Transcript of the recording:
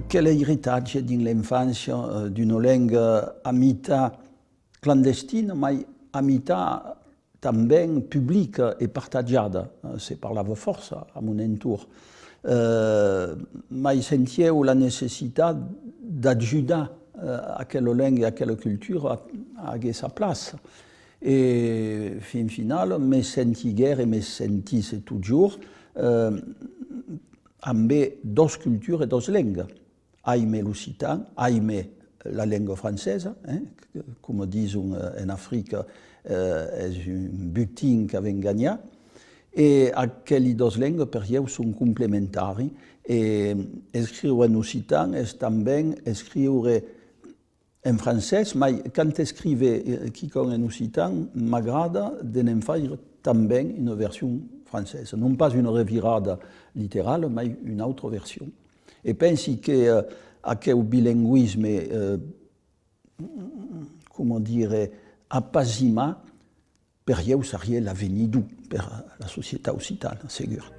quel héritage dans l'enfance d'une langue à mi-temps clandestine, mais à mi-temps também publique et partagada. C'est parlava força à mon entour. Mais sentia la nécessité d'ajudar aquella langue et aquella culture à avoir sa place. Et fin final, me sentiguer et me sentisse toujours amb deux cultures et deux langues. Aime l'occitan, aime la langue française, comme disent en Afrique, és un butin qu'avem gagné, et aquelles deux langues per eux sont complémentaires. Et écrire en occitan est també écrire en français, mais quand j'écrivais quiconque en occitan, m'agrada d'en faire també une version française. Non pas une revirada littérale, mais une autre version. Et pense que aquel bilinguisme, comment dire, apaisima, per eux seria l'avenir per la société occitane, segur.